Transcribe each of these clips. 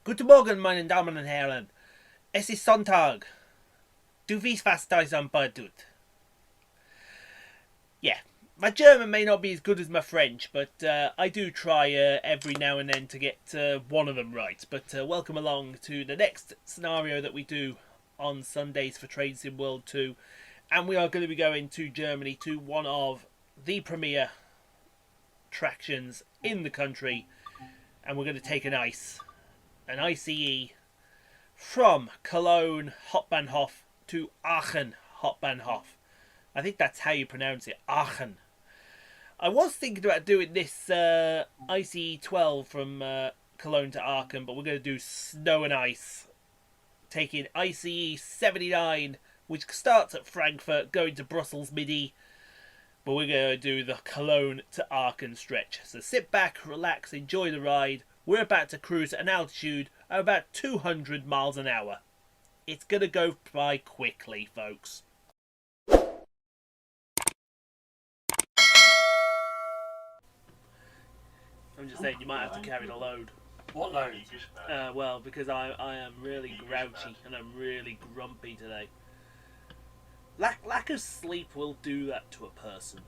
Guten Morgen, meine Damen und Herren. Es ist Sonntag. Du weißt, was das bedeutet. Yeah, my German may not be as good as my French, but I do try every now and then to get one of them right. But welcome along to the next scenario that we do on Sundays for Train Sim World 2. And we are going to be going to Germany, to one of the premier attractions in the country. And we're going to take an ICE, from Cologne Hauptbahnhof to Aachen Hauptbahnhof. I think that's how you pronounce it, Aachen. I was thinking about doing this ICE 12 from Cologne to Aachen, but we're going to do snow and ice. Taking ICE 79, which starts at Frankfurt, going to Brussels Midi. But we're going to do the Cologne to Aachen stretch. So sit back, relax, enjoy the ride. We're about to cruise at an altitude of about 200 miles an hour. It's going to go by quickly, folks. I'm just saying, you might have to carry the load. What load? Well, because I am really grouchy and I'm really grumpy today. Lack of sleep will do that to a person.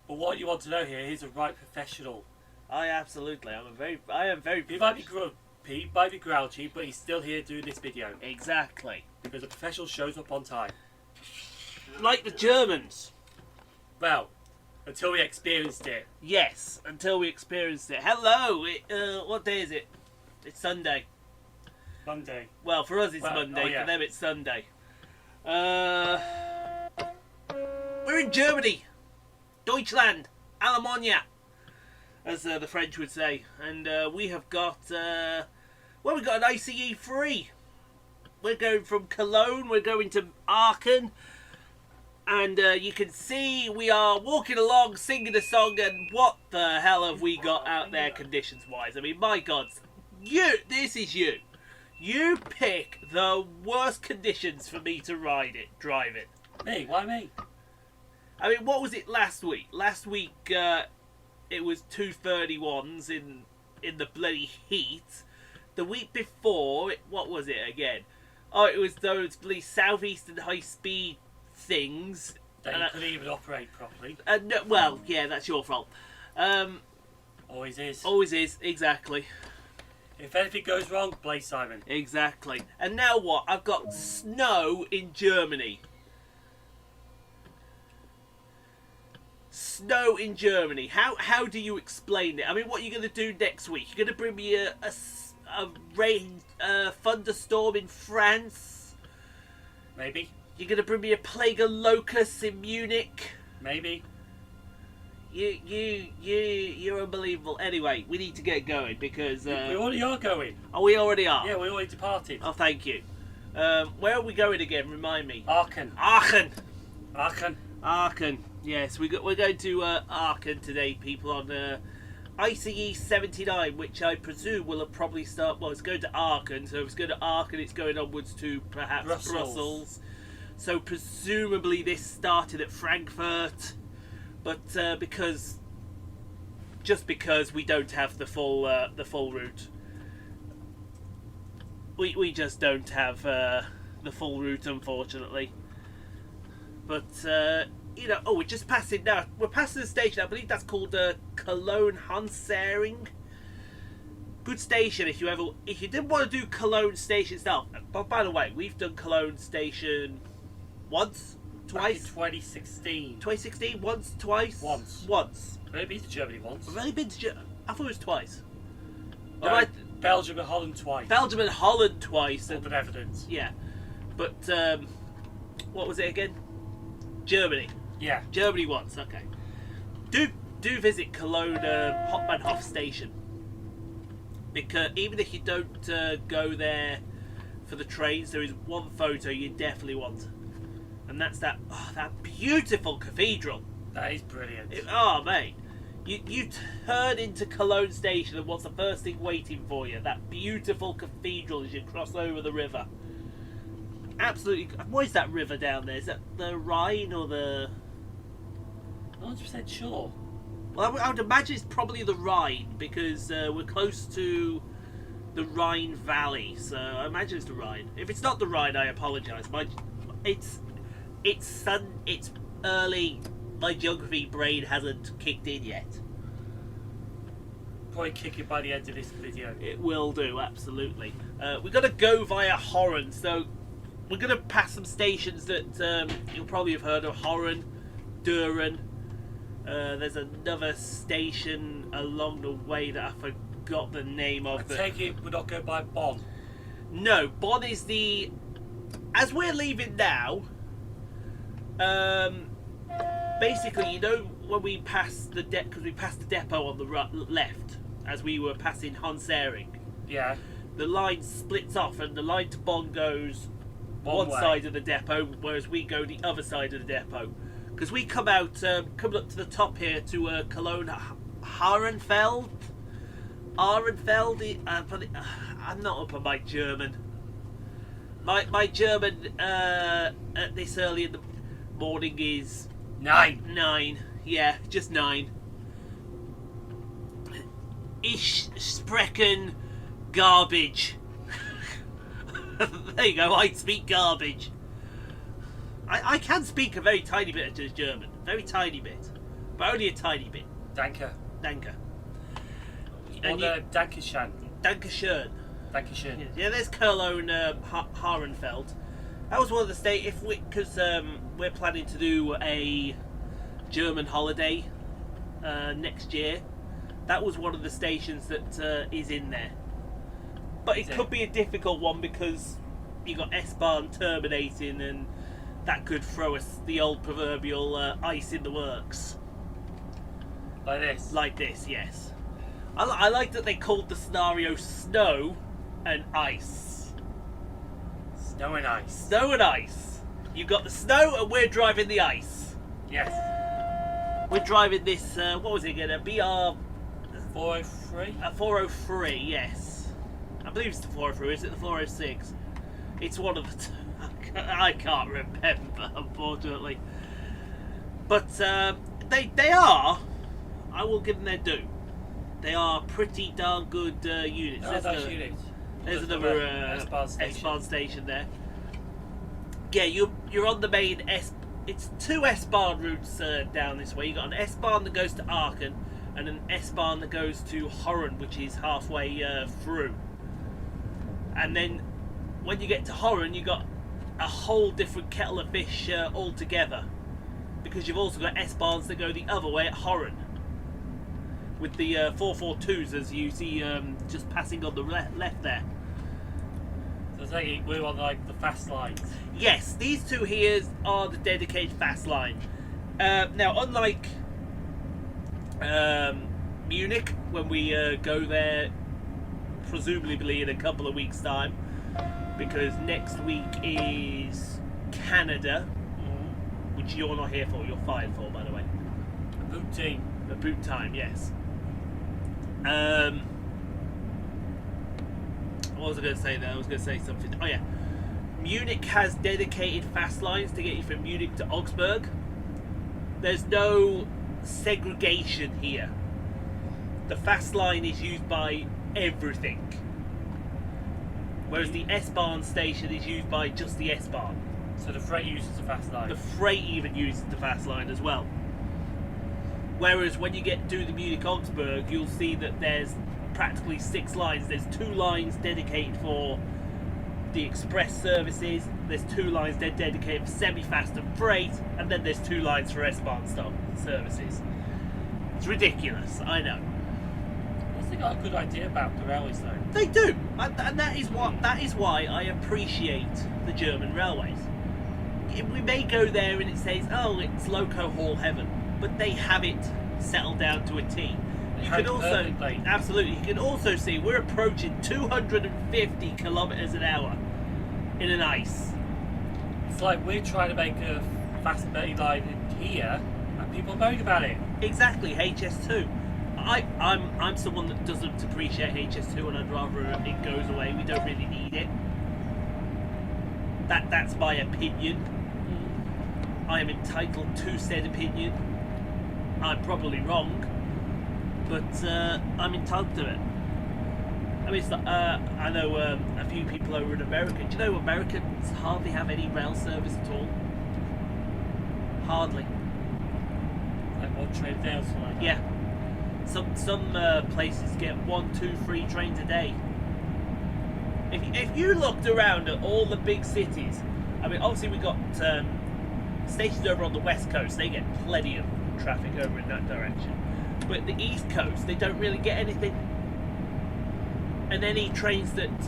But what you want to know here, he's a right professional. I am very. He might be grumpy, might be grouchy, but he's still here doing this video. Exactly. Because a professional shows up on time. Like the Germans. Well, until we experienced it. Yes, until we experienced it. Hello, what day is it? It's Sunday. Monday. Well, for us it's Monday, for them it's Sunday. We're in Germany. Deutschland. Alemannia, as the French would say. And we have got, we've got an ICE 3. We're going from Cologne, we're going to Aachen. And you can see we are walking along, singing a song, and what the hell have we got out there conditions-wise? I mean, my God, this is you. You pick the worst conditions for me to drive it. Me? Why me? I mean, what was it last week? Last week, it was 231s in the bloody heat. The week before, what was it again? Oh, it was those bloody southeastern high-speed things. That you couldn't even operate properly. No, well, yeah, that's your fault. Always is. Always is, exactly. If anything goes wrong, blame Simon. Exactly. And now what? I've got snow in Germany. Snow in Germany. How do you explain it? I mean, what are you going to do next week? You're going to bring me a rain thunderstorm in France? Maybe. You're going to bring me a plague of locusts in Munich? Maybe. You're unbelievable. Anyway, we need to get going because... we already are going. Oh, we already are? Yeah, we already departed. Oh, thank you. Where are we going again? Remind me. Aachen. Aachen. Aachen. Aachen. Yes, we're going to Aachen today, people, on ICE 79, which I presume will have probably start... Well, it's going to Aachen, so if it's going to Aachen, it's going onwards to perhaps Brussels. So presumably this started at Frankfurt, but because we don't have the full route, we just don't have the full route, unfortunately. But we're just passing now. We're passing the station. I believe that's called Köln Hbf. Good station if you didn't want to do Cologne station itself. But by the way, we've done Cologne station once, twice. Back in 2016. 2016, once, twice. Once. I've only been to Germany once. I've only been to Germany. I thought it was twice. No, Right. Belgium and Holland twice. Belgium and Holland twice. Open evidence. Yeah, but what was it again? Germany. Yeah. Germany once. Okay. Do visit Cologne Hauptbahnhof station, because even if you don't go there for the trains, there is one photo you definitely want, and that's that beautiful cathedral. That is brilliant. Mate, you turn into Cologne station, and what's the first thing waiting for you? That beautiful cathedral as you cross over the river. Absolutely. What is that river down there? Is that the Rhine or the... 100% sure. Well, I would imagine it's probably the Rhine, because we're close to the Rhine Valley. So I imagine it's the Rhine. If it's not the Rhine, I apologise. It's early. My geography brain hasn't kicked in yet. Probably kick it by the end of this video. It will do, absolutely. We're going to go via Horen, so we're going to pass some stations that you'll probably have heard of. Horen, Düren. There's another station along the way that I forgot the name of. I take it we're not going by Bonn. No, Bonn is the... As we're leaving now, basically, you know, when we passed the because we passed the depot on the left as we were passing Hansering. Yeah. The line splits off, and the line to Bonn goes one side of the depot, whereas we go the other side of the depot. Because we come out, coming up to the top here to Cologne Ahrenfeld. I'm not up on my German. My German at this early in the morning is 9. Yeah, just 9. Ich sprechen garbage. There you go, I speak garbage. I can speak a very tiny bit of German. Very tiny bit. But only a tiny bit. Danke. Danke. Or the Dankeschön. Dankeschön. Dankeschön. Yeah, there's Cologne Ahrenfeld. That was one of the states, because we're planning to do a German holiday next year. That was one of the stations that is in there. But it could be a difficult one because you got S-Bahn terminating, and that could throw us the old proverbial ice in the works. Like this? Like this, yes. I like that they called the scenario snow and ice. Snow and ice. Snow and ice. You got the snow and we're driving the ice. Yes. We're driving this, what was it again? A BR... 403? A 403, yes. I believe it's the 403, is it the 406? It's one of the two. I can't remember, unfortunately. But they are, I will give them their due. They are pretty darn good units. There's another S-Bahn station there. Yeah, you're on the main it's 2 S-Bahn routes down this way. You got an S-Bahn that goes to Aachen and an S-Bahn that goes to Horen, which is halfway through. And then when you get to Horen, you got a whole different kettle of fish altogether, because you've also got S-Bahns that go the other way at Horen, with the 442s as you see just passing on the left there. So we're on like the fast lines. Yes, these two here are the dedicated fast line. Now, unlike Munich, when we go there, presumably in a couple of weeks' time, because next week is Canada, which you're not here for, you're fired for, by the way. The boot team. The boot time, yes. What was I going to say there? I was going to say something. Oh yeah. Munich has dedicated fast lines to get you from Munich to Augsburg. There's no segregation here. The fast line is used by everything. Whereas the S-Bahn station is used by just the S-Bahn. So the freight uses the fast line. The freight even uses the fast line as well. Whereas when you get to the Munich-Augsburg, you'll see that there's practically 6 lines. There's 2 lines dedicated for the express services, there's 2 lines dedicated for semi-fast and freight, and then there's 2 lines for S-Bahn stop services. It's ridiculous, I know. They got a good idea about the railways though. They do, and that is why I appreciate the German railways. We may go there and it says, oh, it's loco haul heaven, but they have it settled down to a T. You can also, absolutely, you can also see we're approaching 250 kilometers an hour in an ice. It's like we're trying to make a fast main line in here, and people moan about it. Exactly, HS2. I'm someone that doesn't appreciate HS2, and I'd rather it goes away. We don't really need it. That's my opinion. I am entitled to said opinion. I'm probably wrong, but I'm entitled to it. I mean, it's not, I know a few people over in America. Do you know Americans hardly have any rail service at all? Hardly. Like one train a day or something like that. Yeah. Some places get 1, 2, 3 trains a day. If you looked around at all the big cities, I mean, obviously we got stations over on the west coast. They get plenty of traffic over in that direction. But the east coast, they don't really get anything. And any trains that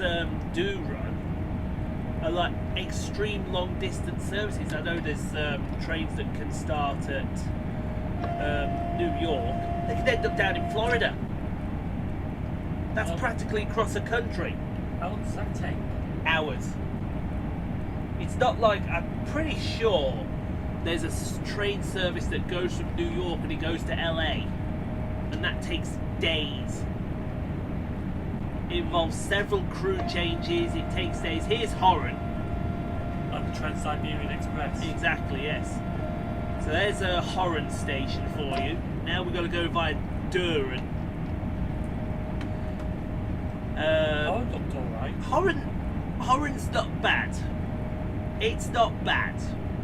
do run are like extreme long distance services. I know there's trains that can start at New York. They can end up down in Florida. That's practically across the country. How long does that take? Hours. It's not like, I'm pretty sure there's a train service that goes from New York and it goes to LA, and that takes days. It involves several crew changes. It takes days. Here's Horan. Like the Trans-Siberian Express. Exactly, yes. So there's a Horan station for you. Now we've got to go via Düren. Oh, it looked alright. Horan's not bad. It's not bad.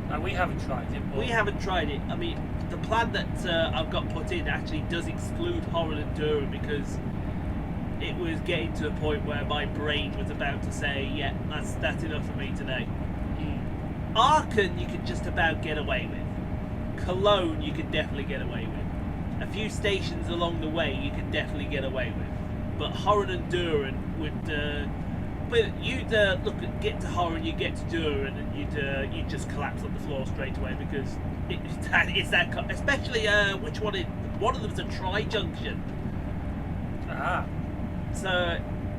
And we haven't tried it. But We haven't tried it. I mean, the plan that I've got put in actually does exclude Horan and Düren because it was getting to a point where my brain was about to say, yeah, that's enough for me today. Aachen you can just about get away with. Cologne you can definitely get away with. A few stations along the way you can definitely get away with. But Horan and Düren would... but you'd get to Horan, you get to Düren, and you'd just collapse on the floor straight away because it's that... Especially which one? One of them's a tri-junction. Ah. So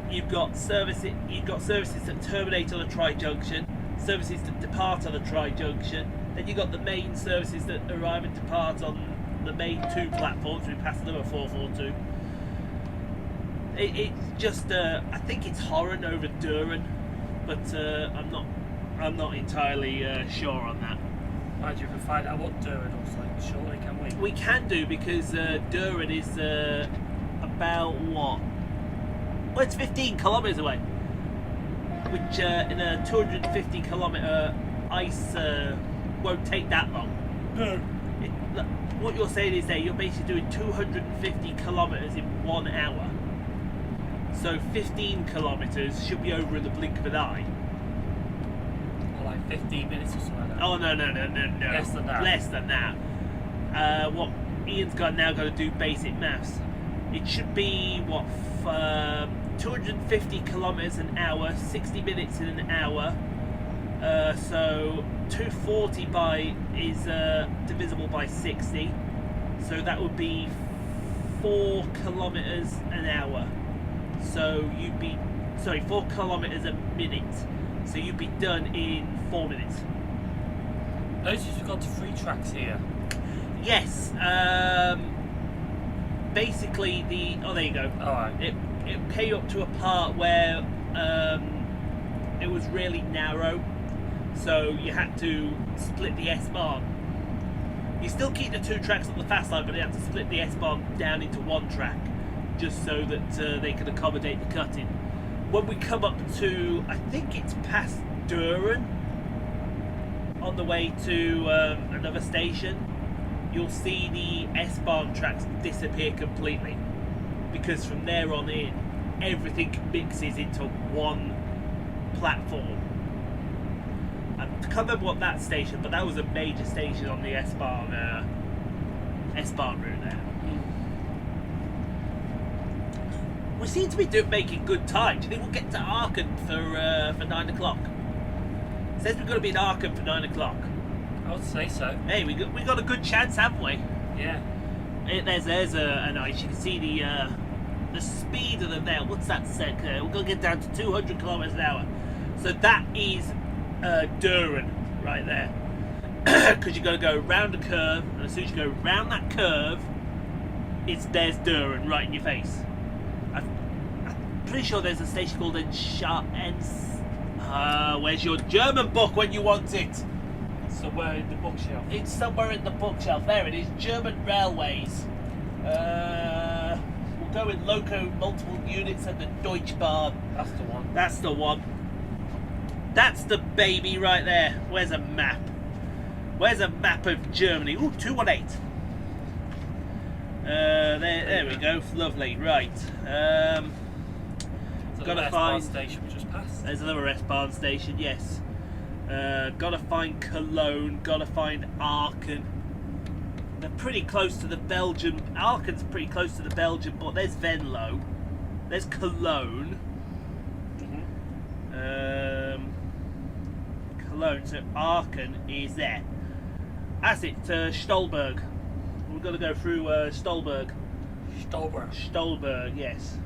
you've got services that terminate on a tri-junction, services that depart on a tri-junction. Then you've got the main services that arrive and depart on the main 2 platforms. We pass number 442. It's just I think it's Horan over Düren, but I'm not entirely sure on that. Mind you, if we find out what Düren looks like, surely can we? We can do because Düren is about what? Well, it's 15 kilometres away, which in a 250 kilometre ICE won't take that long. No. What you're saying is that you're basically doing 250 kilometres in 1 hour. So 15 kilometres should be over in the blink of an eye. Or like 15 minutes or something like that. Oh no. Less than that. Less than that. What Ian's now got to do basic maths. It should be what 250 kilometres an hour, 60 minutes in an hour. So 240 is divisible by 60. So that would be 4 kilometres an hour. So 4 kilometres a minute. So you'd be done in 4 minutes. Notice you've got 3 tracks here. Yes. Basically, there you go. Alright. It came up to a part where it was really narrow, so you had to split the S-Bahn. You still keep the 2 tracks on the fast line, but you have to split the S-Bahn down into 1 track, just so that they can accommodate the cutting. When we come up to, I think it's past Düren, on the way to another station, you'll see the S-Bahn tracks disappear completely, because from there on in, everything mixes into 1 platform. I can't remember what that station, but that was a major station on the S-Bahn route there. We seem to be making good time. Do you think we'll get to Aachen for 9 o'clock? It says we've got to be in Aachen for 9 o'clock. I would say so. Hey, we got a good chance, haven't we? Yeah. There's an ice. You can see the speed of them there. What's that set? We're going to get down to 200 kilometers an hour. So that is Düren right there. Because you've got to go round a curve, and as soon as you go round that curve, there's Düren right in your face. I'm pretty sure there's a station called where's your German book when you want it? Somewhere in the bookshelf. It's somewhere in the bookshelf. There it is. German railways. go with loco multiple units and the Deutsche Bahn. That's the one. That's the one. That's the baby right there. Where's a map? Where's a map of Germany? Ooh, 218. There we go. Lovely. Right. Gotta find station we just passed. There's another S-Bahn station. Yes. Gotta find Cologne. Gotta find Aachen. They're pretty close to the Belgian. Aachen's pretty close to the Belgian, but there's Venlo. There's Cologne. Cologne. So Aachen is there. That's it. Stolberg. We've got to go through Stolberg. Stolberg, yes.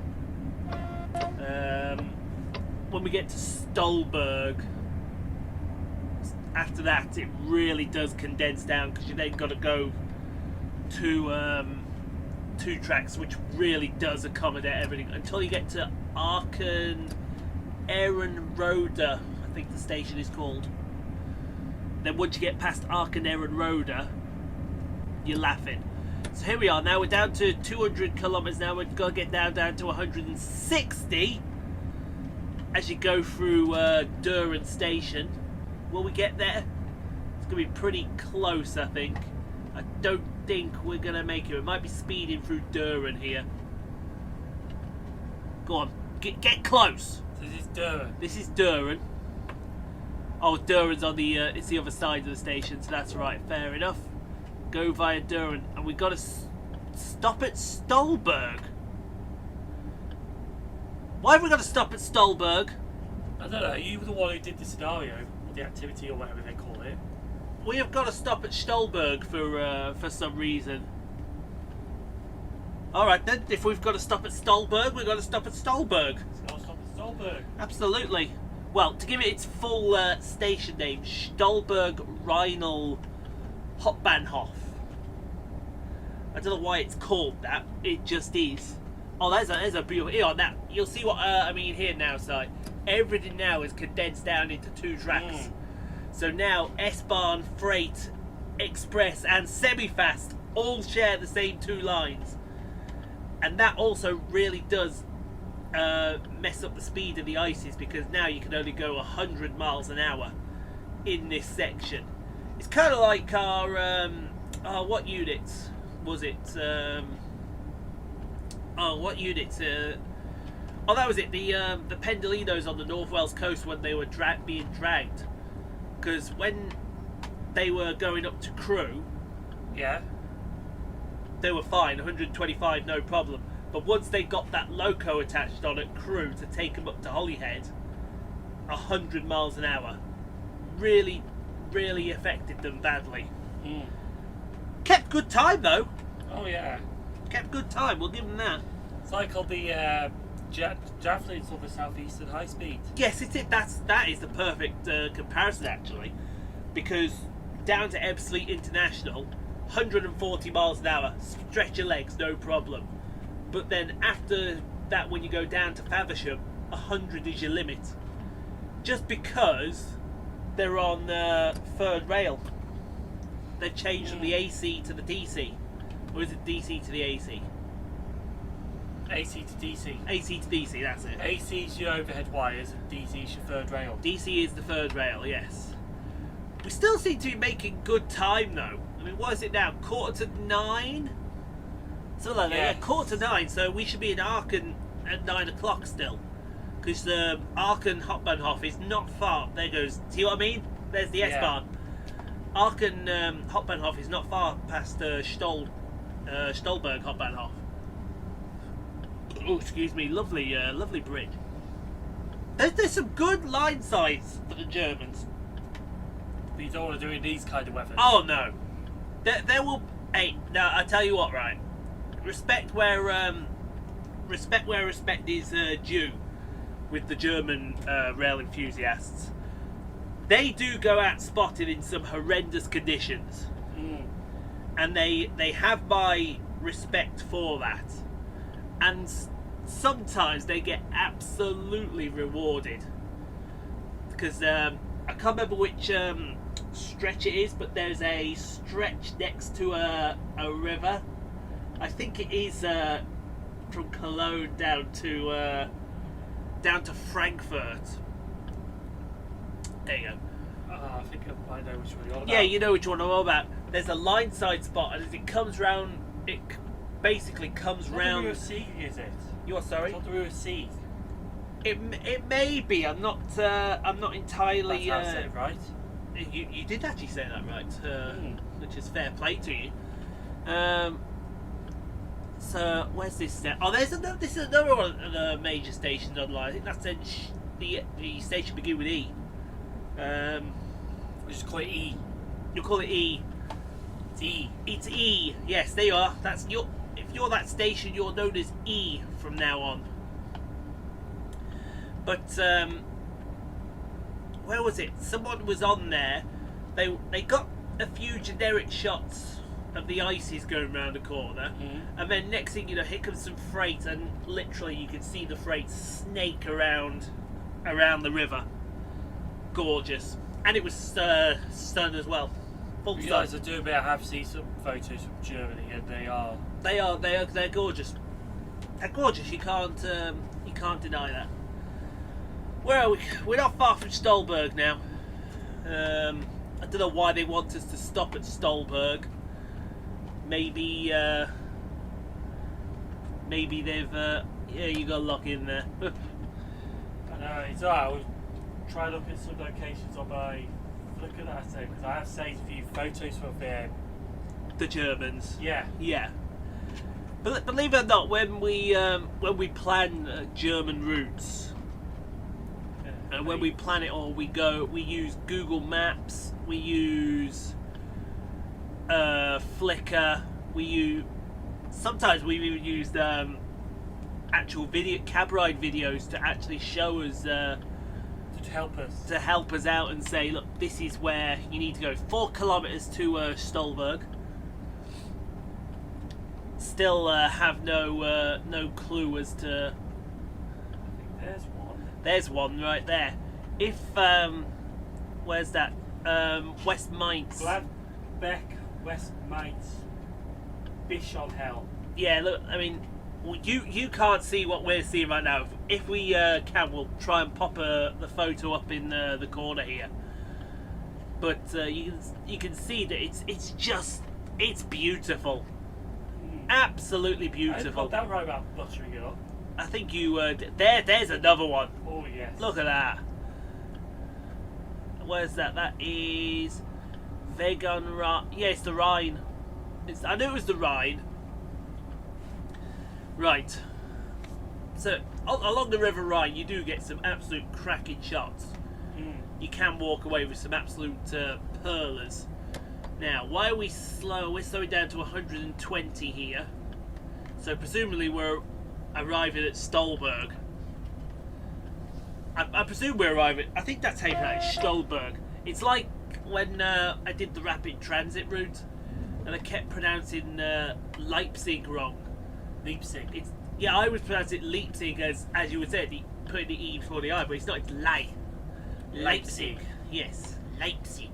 When we get to Stolberg, after that it really does condense down, because you then got to go to two tracks, which really does accommodate everything until you get to Aachen Ehrenrode, I think the station is called. Then once you get past Aachen Ehrenrode, you're laughing. So here we are now. We're down to 200 kilometers now. We've got to get down to 160 as you go through Düren station. Will we get there? It's going to be pretty close, I think. I don't think we're going to make it. We might be speeding through Düren here. Go on, get close. So this is Düren. This is Düren. Oh, Düren's on the it's the other side of the station, so that's right. Fair enough. Go via Düren, and we've got to stop at Stolberg. Why have we got to stop at Stolberg? I don't know. You were the one who did the scenario, or the activity, or whatever they call it. We have got to stop at Stolberg for some reason. All right then. If we've got to stop at Stolberg, we've got to stop at Stolberg. Let's go stop at Stolberg. Absolutely. Well, to give it its full station name, Stolberg Rheinl Hauptbahnhof. I don't know why it's called that. It just is. Oh, there's a beautiful. Here, now you'll see what I mean here now. So everything now is condensed down into two tracks. So now S-Bahn, Freight, Express, and Semi-Fast all share the same two lines, and that also really does mess up the speed of the ICEs, because now you can only go 100 miles an hour in this section. It's kind of like our what units was it? What units? That was it. The Pendolinos on the North Wales coast, when they were being dragged, because when they were going up to Crewe, yeah, they were fine, 125, no problem. But once they got that loco attached on at Crewe to take them up to Holyhead, 100 miles an hour really, really affected them badly. Kept good time though. Oh yeah. Kept good time, we'll give them that. It's like on the Javelins on the Southeastern High Speed. Yes, it is. That is the perfect comparison actually, because down to Ebbsfleet International, 140 miles an hour, stretch your legs, no problem. But then after that, when you go down to Faversham, 100 is your limit, just because they're on third rail. They've changed from the AC to the DC. Or is it DC to the AC? AC to DC. AC to DC, that's it. AC is your overhead wires and DC is your third rail. DC is the third rail, yes. We still seem to be making good time though. I mean, what is it now? 8:45? Something like that, yeah, 8:45, so we should be in Aachen at 9 o'clock still. Because the Aachen Hauptbahnhof is not far. There goes, see what I mean? There's the S-Bahn. Aachen Hauptbahnhof is not far past Stolberg Hauptbahnhof. Oh, excuse me, lovely bridge. There's some good line size for the Germans. But you don't want to do it in these kind of weather. Oh no, there will. Hey, now I tell you what, right? Respect where respect is due with the German rail enthusiasts. They do go out spotted in some horrendous conditions, and they have my respect for that. And sometimes they get absolutely rewarded, because I can't remember which stretch it is, but there's a stretch next to a river. I think it is from Cologne down to Frankfurt. There you go. I think I know which one you're on about. Yeah, you know which one I'm on about. There's a line side spot, and as it comes round, it basically comes round. It's not the River Sea, is it? You're sorry? It's not the River Sea. It may be. I'm not entirely. That's how I said it, right? You did actually say that right, which is fair play to you. So where's this now? Oh, this is another one of the major stations online. I think that's the station begin with E. We just call it E. You call it E. It's E. It's E. Yes, there you are. That's your. If you're that station, you're known as E from now on. But where was it? Someone was on there. They got a few generic shots of the ICEs going around the corner, and then next thing you know, here comes some freight, and literally you can see the freight snake around the river. Gorgeous, and it was sun as well. Full sun. Guys, I do admit I have seen some photos from Germany, and they're gorgeous. They're gorgeous. You can't deny that. Where are we? We're not far from Stolberg now. I don't know why they want us to stop at Stolberg. Maybe they've yeah, you got to lock in there. I know, it's alright. We'll try to look at some locations on my look at that thing, because I have saved a few photos from there. The Germans. Yeah. Yeah. But believe it or not, when we plan German routes, and when we plan it all, we use Google Maps, we use Flickr, sometimes we even used actual cab ride videos to actually show us to help us out and say, look, this is where you need to go. 4 kilometers to Stolberg. Still have no clue as to. I think there's one. There's one right there. If where's that? West Mainz. Gladbeck, West Mainz, Bischofhell. Yeah, look. I mean, you can't see what we're seeing right now. If we can, we'll try and pop the photo up in the corner here. But you can see that it's beautiful. Absolutely beautiful. I got that right about buttering it up. I think you there's another one. Oh yes. Look at that. Where's that? That is Vegan Rhine. Yeah, it's the Rhine. I knew it was the Rhine. Right. So along the River Rhine, you do get some absolute cracking shots. You can walk away with some absolute pearlers. Now, why are we slow? We're slowing down to 120 here. So presumably we're arriving at Stolberg. I presume we're arriving. I think that's how you pronounce it, Stolberg. It's like when I did the rapid transit route, and I kept pronouncing Leipzig wrong. Leipzig. Yeah, I would pronounce it Leipzig as you would say, putting the E before the I, but it's not. It's Leipzig. Yes, Leipzig.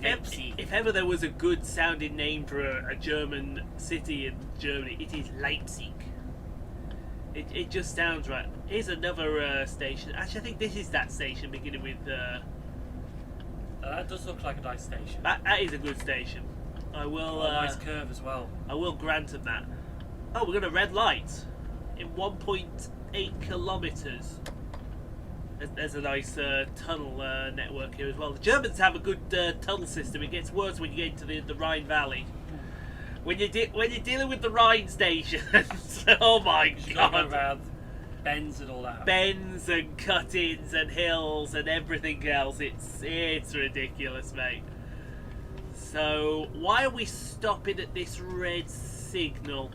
If ever there was a good sounding name for a German city in Germany, it is Leipzig. It just sounds right. Here's another station. Actually, I think this is that station beginning with. That does look like a nice station. That is a good station. I will. A nice curve as well. I will grant them that. Oh, we're got a red light in 1.8 kilometres. There's a nice tunnel network here as well. The Germans have a good tunnel system. It gets worse when you get into the Rhine Valley. When you're dealing with the Rhine stations, oh my god! Around bends and all that. Bends and cut-ins and hills and everything else. It's ridiculous, mate. So why are we stopping at this red signal?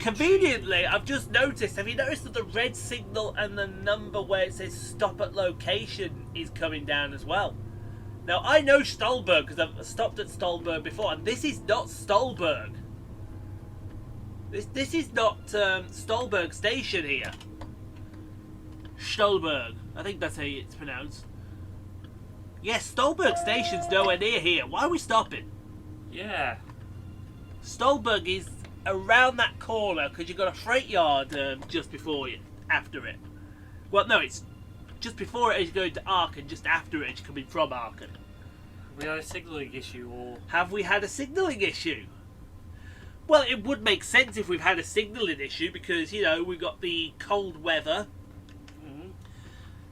Conveniently, I've just noticed. Have you noticed that the red signal and the number where it says stop at location is coming down as well? Now, I know Stolberg because I've stopped at Stolberg before, and this is not Stolberg. This is not Stolberg station here. Stolberg. I think that's how it's pronounced. Yes, Stolberg station's nowhere near here. Why are we stopping? Yeah. Stolberg is around that corner because you've got a freight yard just before you, after it. Well, no, it's just before it as you go to Aachen, just after it as you're coming from Aachen. We had a signalling issue, or Have we had a signalling issue? Well, it would make sense if we've had a signalling issue because, you know, we've got the cold weather.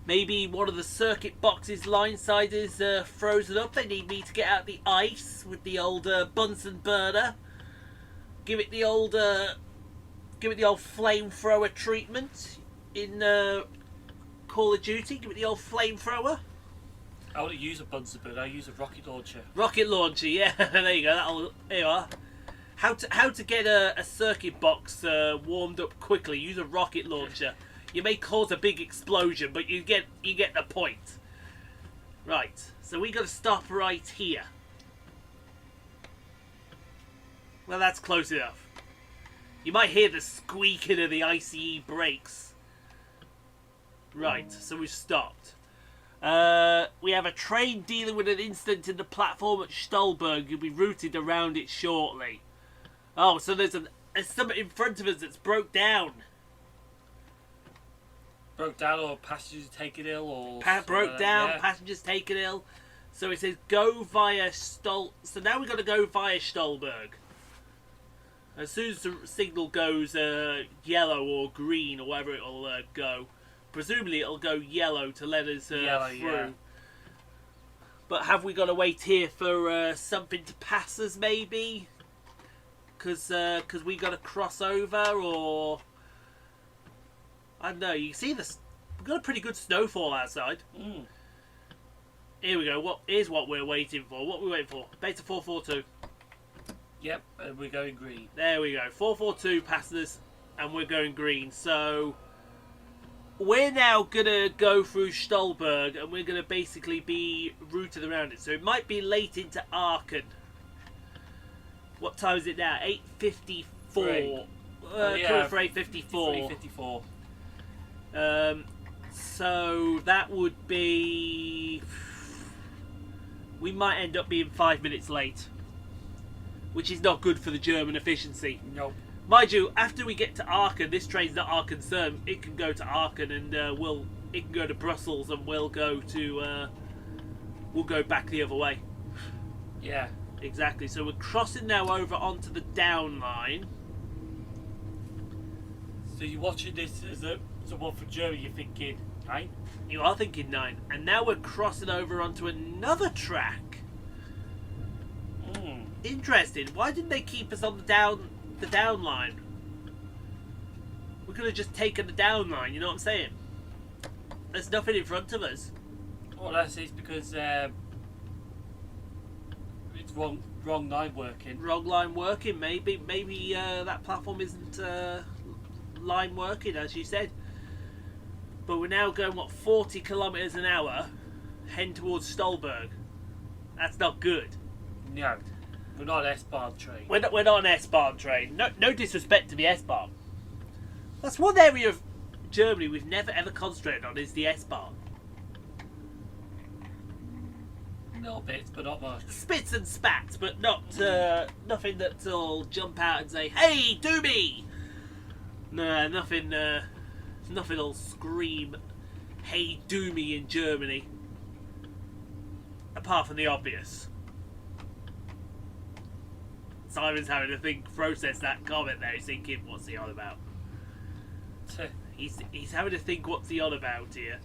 Maybe one of the circuit boxes line side is frozen up. They need me to get out the ice with the old Bunsen burner. Give it the old flamethrower treatment in Call of Duty. Give it the old flamethrower. I wouldn't use a Bunsen burner. I use a rocket launcher. Rocket launcher, yeah. There you go. There you are. How to get a circuit box warmed up quickly? Use a rocket launcher. You may cause a big explosion, but you get the point. Right. So we got to stop right here. Well, that's close enough. You might hear the squeaking of the ICE brakes. Right. So we've stopped. We have a train dealing with an incident in the platform at Stolberg. You'll be routed around it shortly. Oh, so there's something in front of us that's broke down. Broke down, or passengers taken ill, or Broke down, yeah. passengers taken ill. So it says go via So now we've got to go via Stolberg. As soon as the signal goes yellow or green or whatever it'll go, presumably it'll go yellow to let us Yellow, through. yeah. But have we got to wait here for something to pass us, maybe? Because we got to cross over, or I don't know. You can see this. We've got a pretty good snowfall outside. Here we go. Here's what we're waiting for. What are we waiting for? Beta 442. Yep, and we're going green. There we go. 442 passes us, and we're going green. So we're now gonna go through Stolberg, and we're gonna basically be routed around it. So it might be late into Aachen. What time is it now? 8:54. Coming for 8:54. 3:54. So that would be. We might end up being 5 minutes late, which is not good for the German efficiency. Nope. Mind you, after we get to Aachen, this train's not our concern. It can go to Aachen, and it can go to Brussels, and we'll go back the other way. Yeah. Exactly. So we're crossing now over onto the down line. So you're watching this as one for Germany, you're thinking, right? You are thinking 9, and now we're crossing over onto another track. Interesting. Why didn't they keep us on the down line? We could have just taken the down line. You know what I'm saying? There's nothing in front of us. Well, that's it's because it's wrong line working. Wrong line working. Maybe that platform isn't line working, as you said. But we're now going 40 kilometers an hour, heading towards Stolberg. That's not good. No, we're not an S-Bahn train. We're not an S-Bahn train. No disrespect to the S-Bahn. That's one area of Germany we've never ever concentrated on, is the S-Bahn. Little bits, but not much. Spits and spats, but not nothing that'll jump out and say, "Hey, do me!" No, nothing'll scream, "Hey, do me" in Germany. Apart from the obvious. Simon's having to process that comment there. He's thinking, what's he on about? He's having to think, what's he on about here?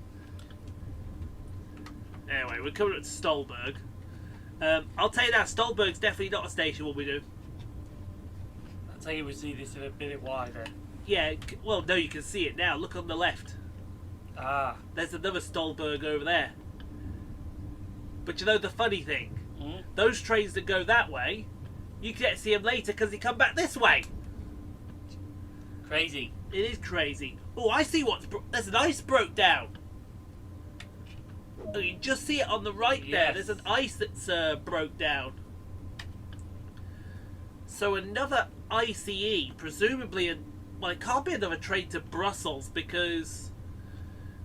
Anyway, we're coming up to Stolberg. I'll tell you now, Stolberg's definitely not a station when we do. I'll tell you, we see this in a minute wider. Yeah, well, no, you can see it now. Look on the left. Ah. There's another Stolberg over there. But you know the funny thing? Those trains that go that way, you can see them later because they come back this way. Crazy. It is crazy. Oh, I see there's an ice broke down. Oh, you can just see it on the right there. Yes. There's an ice that's broke down. So another ICE, presumably, well, it can't be another train to Brussels because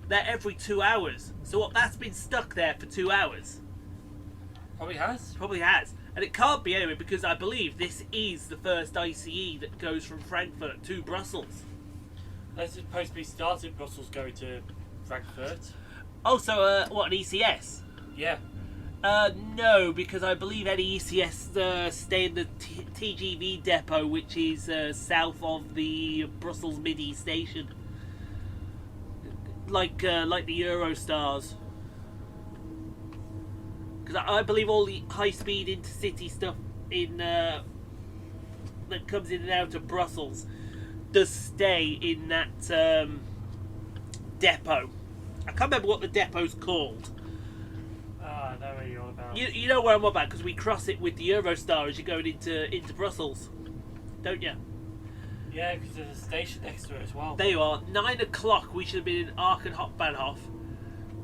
they're every 2 hours. So that's been stuck there for 2 hours. Probably has. Probably has. And it can't be anyway because I believe this is the first ICE that goes from Frankfurt to Brussels. It's supposed to be started Brussels going to Frankfurt. Oh, so what, an ECS? Yeah. No, because I believe any ECS stay in the TGV depot, which is south of the Brussels Midi station, like the Eurostars. Because I believe all the high-speed intercity stuff in that comes in and out of Brussels does stay in that depot. I can't remember what the depot's called. I know what you're on about. You know where I'm about because we cross it with the Eurostar as you're going into Brussels, don't you? Yeah, because there's a station next to it as well. There you are. 9 o'clock. We should have been in Aachen Hbf,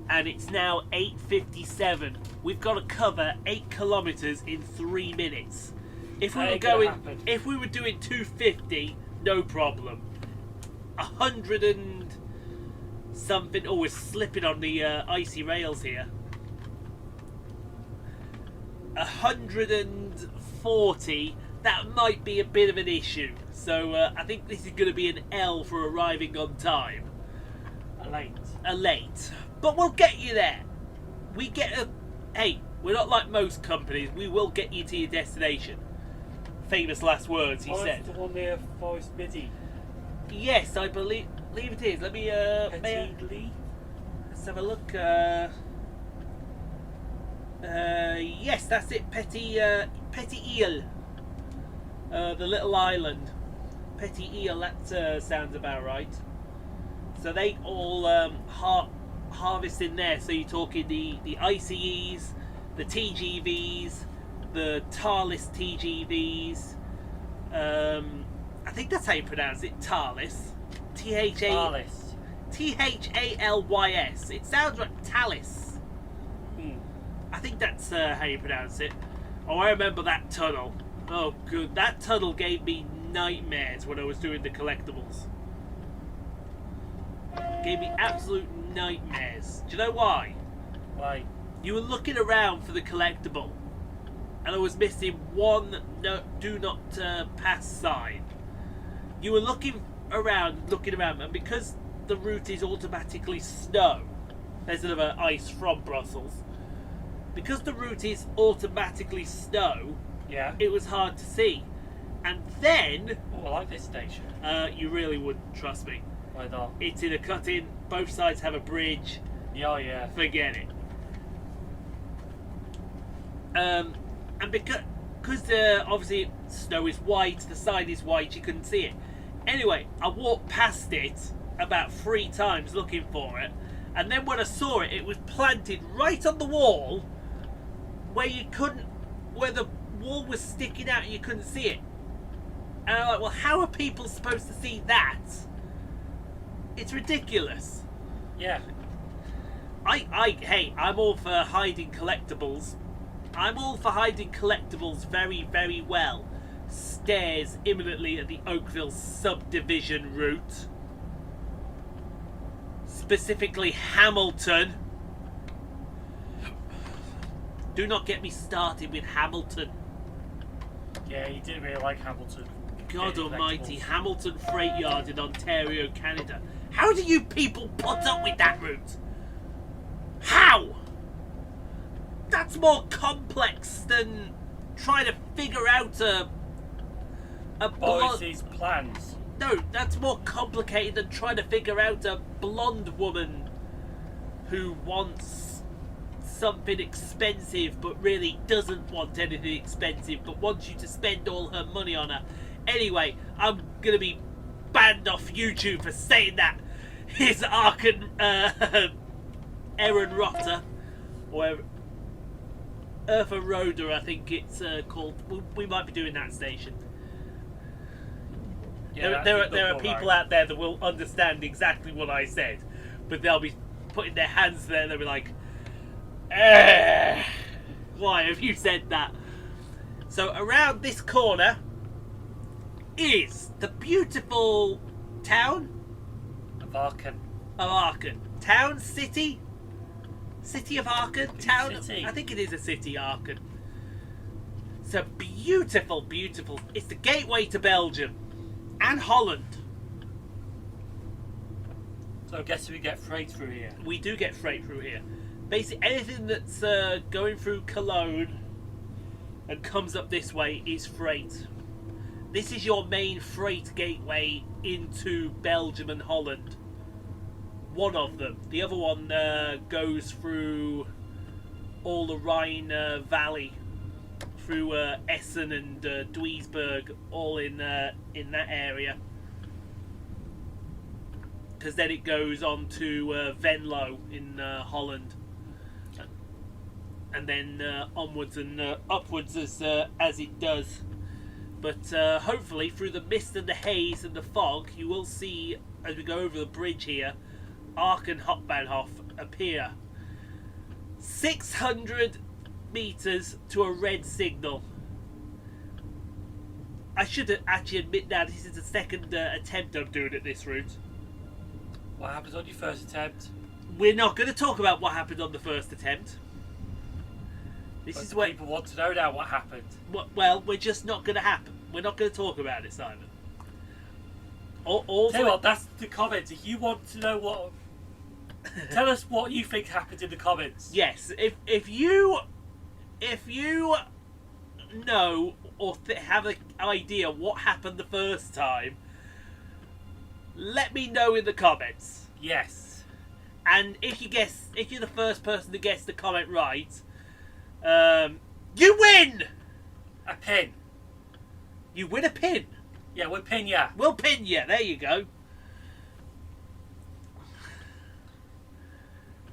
and it's now 8:57. We've got to cover 8 kilometres in 3 minutes. If we were doing 250, no problem. 100 and something. Oh, we're slipping on the icy rails here. 140, that might be a bit of an issue. So I think this is going to be an L for arriving on time. A late. But we'll get you there. Hey, we're not like most companies. We will get you to your destination. Famous last words, he said. The one near Forest Midi. Yes, I believe it is. Let me let's have a look. Yes, that's it. Petit Ile, the little island. Petit Ile. That sounds about right. So they all harvest in there. So you're talking the ICEs, the TGVs, the Thalys TGVs. I think that's how you pronounce it. Thalys. Thalys. Thalys. It sounds like Thalys. I think that's how you pronounce it. Oh, I remember that tunnel. Oh, good. That tunnel gave me nightmares when I was doing the collectibles. Gave me absolute nightmares. Do you know why? Why? You were looking around for the collectible, and I was missing one do not pass sign. You were looking around, and because the route is automatically snow, there's another ice from Brussels. Because the route is automatically snow, yeah, it was hard to see. And then... Oh, I like this station. You really wouldn't, trust me. Why not? It's in a cut-in, both sides have a bridge. Yeah, yeah. Forget it. And because obviously snow is white, the sign is white, you couldn't see it. Anyway, I walked past it about 3 times looking for it. And then when I saw it, it was planted right on the wall where the wall was sticking out and you couldn't see it. And I'm like, well, how are people supposed to see that? It's ridiculous. Yeah. Hey, I'm all for hiding collectibles. I'm all for hiding collectibles very, very well. Stairs imminently at the Oakville subdivision route. Specifically Hamilton. Do not get me started with Hamilton. Yeah, you didn't really like Hamilton. God almighty, Hamilton Freight Yard in Ontario, Canada. How do you people put up with that route? How? That's more complex than trying to figure out a Boris's plans. No, that's more complicated than trying to figure out a blonde woman who wants something expensive but really doesn't want anything expensive but wants you to spend all her money on her. Anyway, I'm going to be banned off YouTube for saying that. Here's Aachen Erin Rotter, or Urfa Roder, I think it's called. We might be doing that station. Yeah, there are people out there that will understand exactly what I said, but they'll be putting their hands there and they'll be like, why have you said that? So around this corner is the beautiful town of Aachen. Town, city of Aachen. Town. City. I think it is a city, Aachen. It's a beautiful, beautiful... It's the gateway to Belgium and Holland. So I guess we get freight through here. We do get freight through here. Basically, anything that's going through Cologne and comes up this way is freight. This is your main freight gateway into Belgium and Holland. One of them. The other one goes through all the Rhine Valley, through Essen and Duisburg, all in that area. Because then it goes on to Venlo in Holland, and then onwards and upwards as it does. But hopefully, through the mist and the haze and the fog, you will see, as we go over the bridge here, Aachen Hbf appear. 600 meters to a red signal. I should actually admit now, this is the second attempt I'm doing at this route. What happens on your first attempt? We're not going to talk about what happened on the first attempt. This is where people want to know now what happened. Well, we're just not going to happen. We're not going to talk about it, Simon. Tell you what, that's the comments. If you want to know what, tell us what you think happened in the comments. Yes, if you know or have an idea what happened the first time, let me know in the comments. Yes. And if you're the first person to guess the comment right, you win! A pin. You win a pin. Yeah, we'll pin ya. We'll pin you. There you go.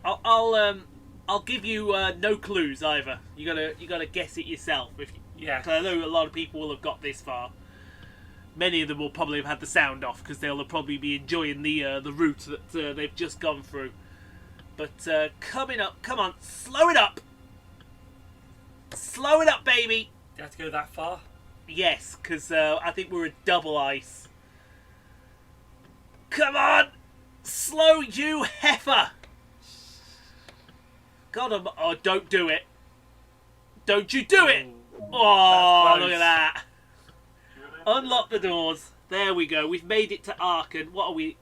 I'll give you no clues either. You gotta guess it yourself. Yeah. Because I know a lot of people will have got this far. Many of them will probably have had the sound off because they'll probably be enjoying the route that they've just gone through. But coming up, come on, slow it up. Slow it up, baby. Do you have to go that far? Yes, because I think we're at double ice. Come on! Slow, you heifer! God, oh, don't do it. Don't you do it! Oh, look at that. Unlock the doors. There we go. We've made it to Aachen. What are we?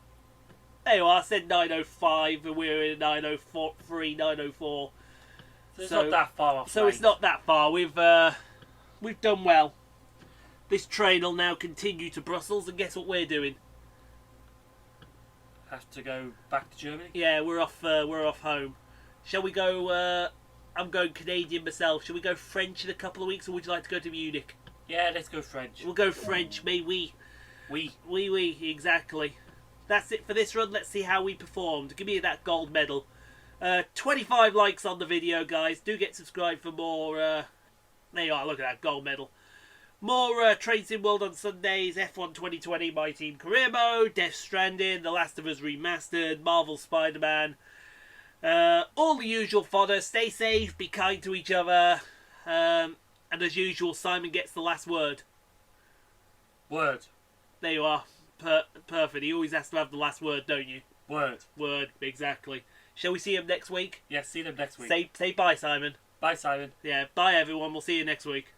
There you are. I said 9:05 and we're in 9:03, 9:04. So it's not that far off. So it's not that far. We've done well. This train will now continue to Brussels, and guess what we're doing? Have to go back to Germany? Yeah, we're off home. Shall we go? I'm going Canadian myself. Shall we go French in a couple of weeks, or would you like to go to Munich? Yeah, let's go French. We'll go French, mais oui. Oui, exactly. That's it for this run. Let's see how we performed. Give me that gold medal. 25 likes on the video, guys. Do get subscribed for more. There you are. Look at that gold medal. More Train Sim World on Sundays, F1 2020, My Team Career Mode, Death Stranding, The Last of Us Remastered, Marvel Spider-Man. All the usual fodder. Stay safe, be kind to each other. And as usual, Simon gets the last word. Word. There you are. Perfect. He always has to have the last word, don't you? Word, exactly. Shall we see him next week? Yes, see them next week. Say bye, Simon. Bye, Simon. Yeah, bye everyone. We'll see you next week.